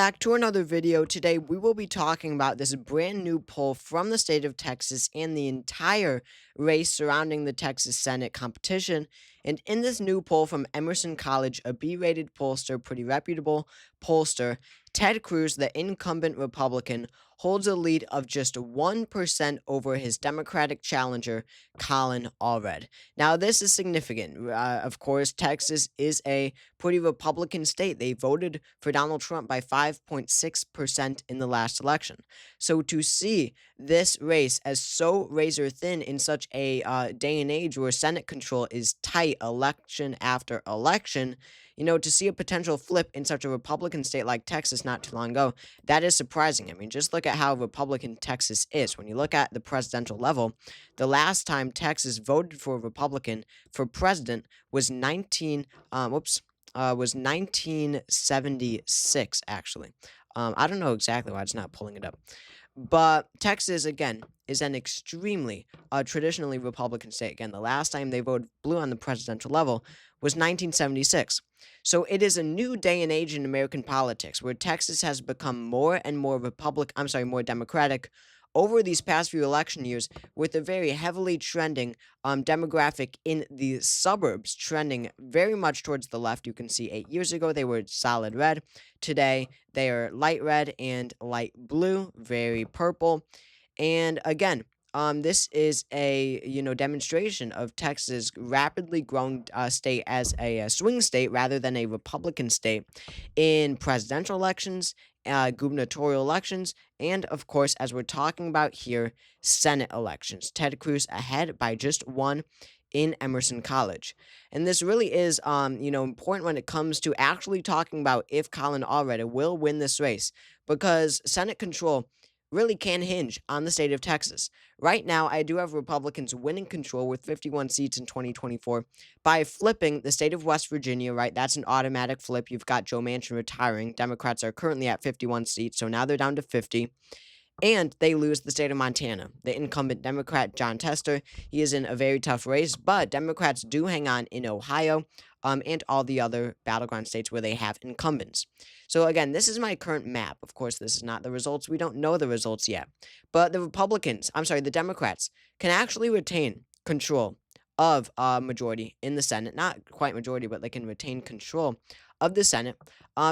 Back to another video. Today we will be talking about this brand new poll from the state of Texas and the entire race surrounding the Texas Senate competition. And in this new poll from Emerson College, a B-rated pollster, pretty reputable pollster, Ted Cruz, the incumbent Republican, holds a lead of just 1% over his Democratic challenger, Colin Allred. Now, this is significant. Of course, Texas is a pretty Republican state. They voted for Donald Trump by 5.6% in the last election. So to see this race as so razor thin in such a day and age where Senate control is tight election after election, to see a potential flip in such a Republican state like Texas not too long ago, that is surprising. I mean, just look at how Republican Texas is. When you look at the presidential level, the last time Texas voted for a Republican for president was 1976, actually. I don't know exactly why it's not pulling it up. But Texas, again, is an extremely traditionally Republican state. Again, the last time they voted blue on the presidential level was 1976. So it is a new day and age in American politics where Texas has become more and more more Democratic over these past few election years, with a very heavily trending demographic in the suburbs trending very much towards the left. You can see 8 years ago they were solid red. Today they are light red and light blue, very purple. And again, this is a demonstration of Texas rapidly growing state as a swing state rather than a Republican state in presidential elections, gubernatorial elections, and of course, as we're talking about here, Senate elections. Ted Cruz ahead by just one in Emerson College. And this really is, important when it comes to actually talking about if Colin Allred will win this race, because Senate control really can hinge on the state of Texas. Right now, I do have Republicans winning control with 51 seats in 2024 by flipping the state of West Virginia, right? That's an automatic flip. You've got Joe Manchin retiring. Democrats are currently at 51 seats, so now they're down to 50. And they lose the state of Montana. The incumbent Democrat, John Tester, he is in a very tough race, but Democrats do hang on in Ohio, and all the other battleground states where they have incumbents. So again, this is my current map. Of course, this is not the results. We don't know the results yet. But the Democrats can actually retain control of a majority in the Senate. Not quite majority, but they can retain control of the Senate.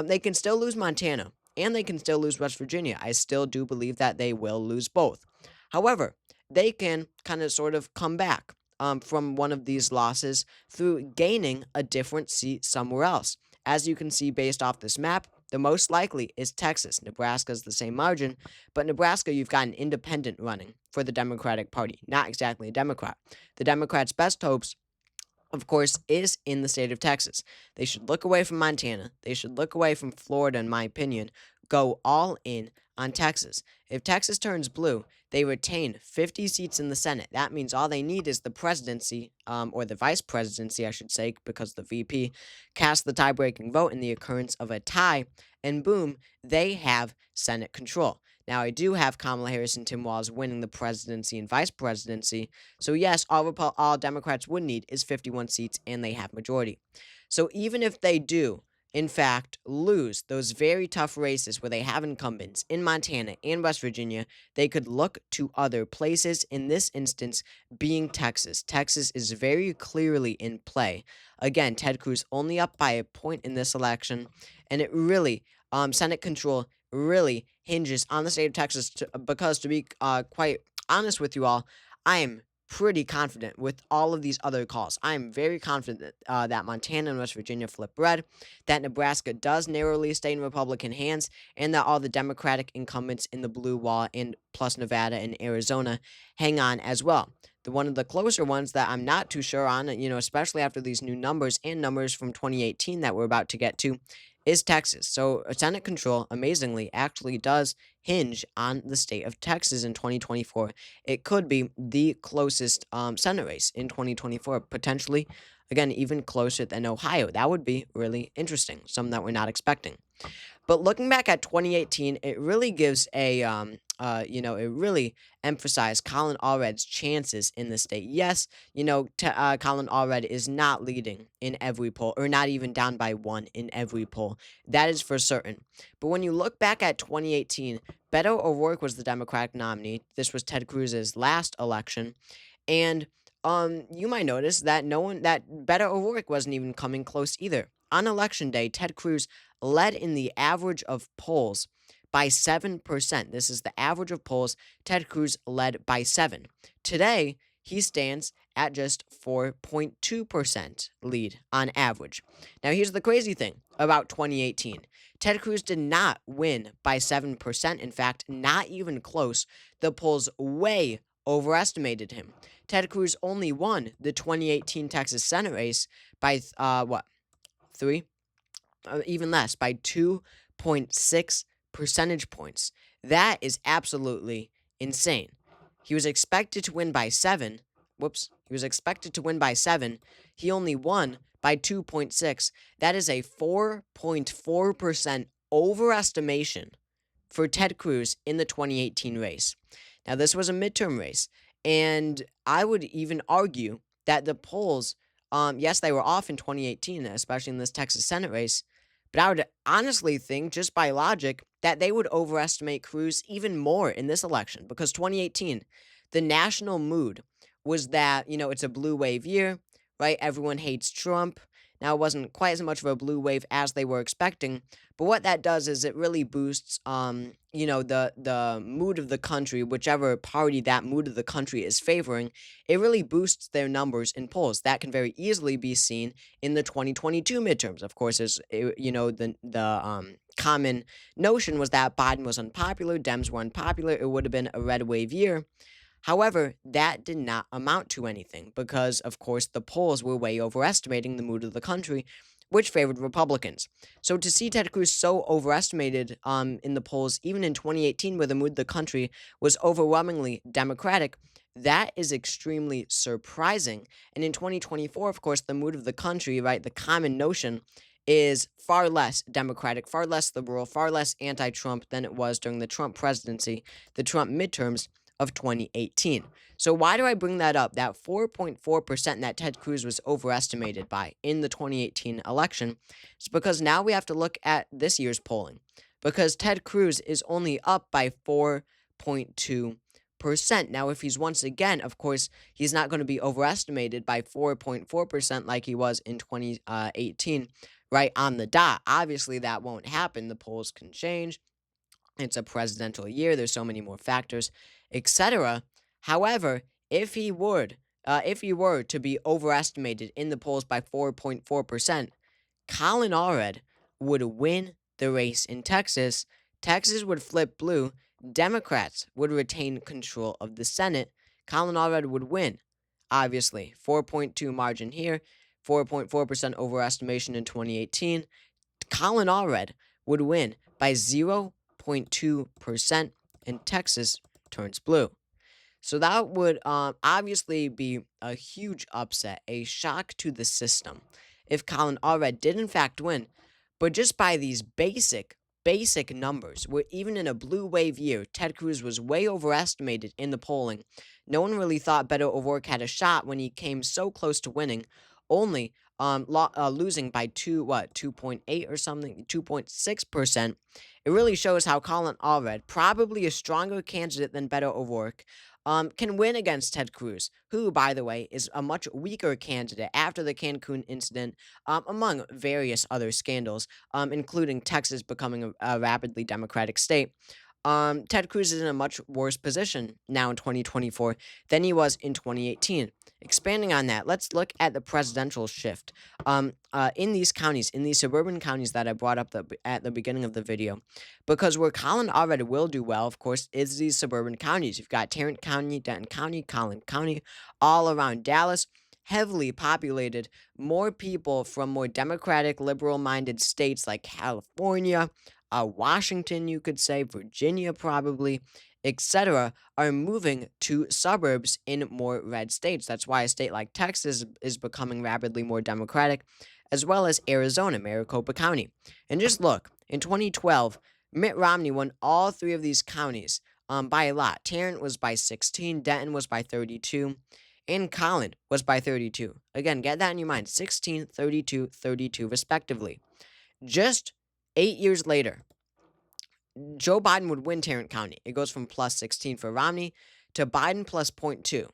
They can still lose Montana and they can still lose West Virginia. I still do believe that they will lose both. However, they can kind of sort of come back from one of these losses through gaining a different seat somewhere else. As you can see based off this map, the most likely is Texas. Nebraska is the same margin, but Nebraska, you've got an independent running for the Democratic Party, not exactly a Democrat. The Democrats' best hopes, of course, is in the state of Texas. They should look away from Montana. They should look away from Florida, in my opinion. Go all in on Texas. If Texas turns blue, they retain 50 seats in the Senate. That means all they need is the presidency, or the vice presidency, I should say, because the VP cast the tie-breaking vote in the occurrence of a tie, and boom, they have Senate control. Now, I do have Kamala Harris and Tim Walz winning the presidency and vice presidency. So, yes, all Democrats would need is 51 seats, and they have majority. So, even if they do, in fact, lose those very tough races where they have incumbents in Montana and West Virginia, they could look to other places, in this instance being Texas. Texas is very clearly in play. Again, Ted Cruz only up by a point in this election, and it really, Senate control really hinges on the state of Texas because, to be quite honest with you all, I am pretty confident with all of these other calls. I am very confident that Montana and West Virginia flip red, that Nebraska does narrowly stay in Republican hands, and that all the Democratic incumbents in the blue wall and plus Nevada and Arizona hang on as well. One of the closer ones that I'm not too sure on, especially after these new numbers and numbers from 2018 that we're about to get to, is Texas. So Senate control, amazingly, actually does hinge on the state of Texas in 2024. It could be the closest Senate race in 2024, potentially, again, even closer than Ohio. That would be really interesting, something that we're not expecting. But looking back at 2018, it really gives it really emphasized Colin Allred's chances in the state. Yes, Colin Allred is not leading in every poll, or not even down by one in every poll. That is for certain. But when you look back at 2018, Beto O'Rourke was the Democratic nominee. This was Ted Cruz's last election. And you might notice that that Beto O'Rourke wasn't even coming close either. On election day, Ted Cruz led in the average of polls by 7%. This is the average of polls. Ted Cruz led by 7. Today, he stands at just 4.2% lead on average. Now, here's the crazy thing about 2018. Ted Cruz did not win by 7%. In fact, not even close. The polls way overestimated him. Ted Cruz only won the 2018 Texas Senate race by, what, 3? Even less, by 2.6 percentage points. That is absolutely insane. He was expected to win by 7. He was expected to win by 7. He only won by 2.6. That is a 4.4% overestimation for Ted Cruz in the 2018 race. Now, this was a midterm race, and I would even argue that the polls, yes, they were off in 2018, especially in this Texas Senate race, but I would honestly think, just by logic, that they would overestimate Cruz even more in this election, because 2018, the national mood was that, it's a blue wave year, right? Everyone hates Trump. Now, it wasn't quite as much of a blue wave as they were expecting, but what that does is it really boosts, the mood of the country, whichever party that mood of the country is favoring. It really boosts their numbers in polls. That can very easily be seen in the 2022 midterms. Of course, the common notion was that Biden was unpopular, Dems were unpopular. It would have been a red wave year. However, that did not amount to anything because, of course, the polls were way overestimating the mood of the country, which favored Republicans. So to see Ted Cruz so overestimated in the polls, even in 2018, where the mood of the country was overwhelmingly Democratic, that is extremely surprising. And in 2024, of course, the mood of the country, right, the common notion is far less Democratic, far less liberal, far less anti-Trump than it was during the Trump presidency, the Trump midterms of 2018. So why do I bring that up? That 4.4% that Ted Cruz was overestimated by in the 2018 election. It's because now we have to look at this year's polling, because Ted Cruz is only up by 4.2%. Now, if he's once again, of course, he's not going to be overestimated by 4.4% like he was in 2018, right on the dot. Obviously, that won't happen. The polls can change. It's a presidential year. There's so many more factors, etc. However, if he were to be overestimated in the polls by 4.4%, Colin Allred would win the race in Texas. Texas would flip blue. Democrats would retain control of the Senate. Colin Allred would win. Obviously, 4.2 margin here, 4.4% overestimation in 2018. Colin Allred would win by 0.2%, and Texas turns blue. So that would obviously be a huge upset, a shock to the system, if Colin Allred did in fact win. But just by these basic numbers, where even in a blue wave year, Ted Cruz was way overestimated in the polling. No one really thought Beto O'Rourke had a shot when he came so close to winning, only losing by 2.8 or something, 2.6%. It really shows how Colin Allred, probably a stronger candidate than Beto O'Rourke, can win against Ted Cruz, who, by the way, is a much weaker candidate after the Cancun incident, among various other scandals, including Texas becoming a rapidly Democratic state. Ted Cruz is in a much worse position now in 2024 than he was in 2018. Expanding on that, let's look at the presidential shift. In these counties, in these suburban counties that I brought up at the beginning of the video, because where Colin Allred will do well, of course, is these suburban counties. You've got Tarrant County, Denton County, Collin County, all around Dallas, heavily populated, more people from more Democratic, liberal-minded states like California, Washington, you could say, Virginia probably, etc., are moving to suburbs in more red states. That's why a state like Texas is becoming rapidly more Democratic, as well as Arizona, Maricopa County. And just look, in 2012, Mitt Romney won all 3 of these counties by a lot. Tarrant was by 16, Denton was by 32, and Colin was by 32. Again, get that in your mind, 16, 32, 32, respectively. Just 8 years later, Joe Biden would win Tarrant County. It goes from plus 16 for Romney to Biden plus zero point 0.2.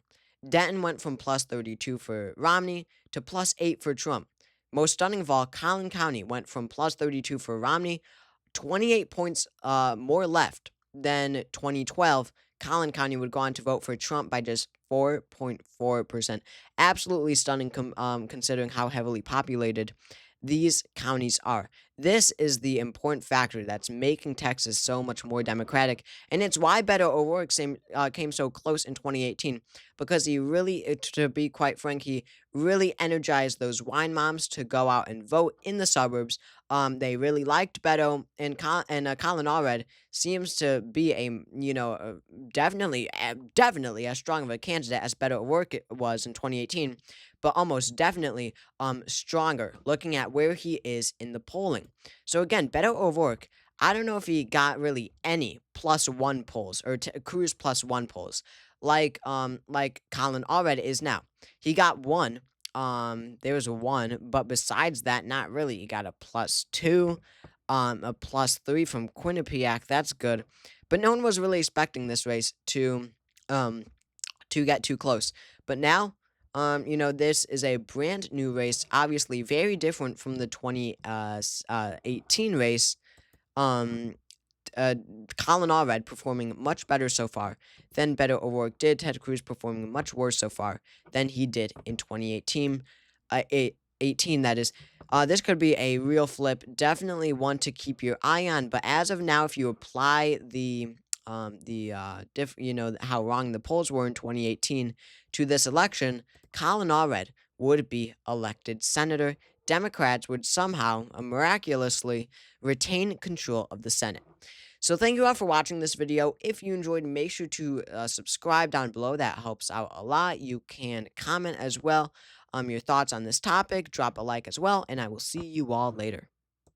Denton went from plus 32 for Romney to plus 8 for Trump. Most stunning of all, Collin County went from plus 32 for Romney, 28 points more left than 2012. Collin County would go on to vote for Trump by just 4.4%. Absolutely stunning considering how heavily populated these counties are. This is the important factor that's making Texas so much more democratic, and it's why Beto O'Rourke came so close in 2018, because he really, to be quite frank, he really energized those wine moms to go out and vote in the suburbs. They really liked Beto, and Colin Allred seems to be definitely as strong of a candidate as Beto O'Rourke was in 2018, but almost definitely stronger looking at where he is in the polling. So again, Beto O'Rourke, I don't know if he got really any +1 polls or Cruz +1 polls like Colin Allred is now. He got one. There was a one, but besides that, not really. He got a +2, a +3 from Quinnipiac. That's good, but no one was really expecting this race um to get too close. But now, this is a brand new race, obviously very different from the 2018 race. Um, uh, Colin Allred performing much better so far than Beto O'Rourke did. Ted Cruz performing much worse so far than he did in 2018. 18, that is. This could be a real flip. Definitely one to keep your eye on. But as of now, if you apply how wrong the polls were in 2018 to this election, Colin Allred would be elected senator. Democrats would somehow, miraculously, retain control of the Senate. So thank you all for watching this video. If you enjoyed, make sure to subscribe down below. That helps out a lot. You can comment as well your thoughts on this topic. Drop a like as well, and I will see you all later.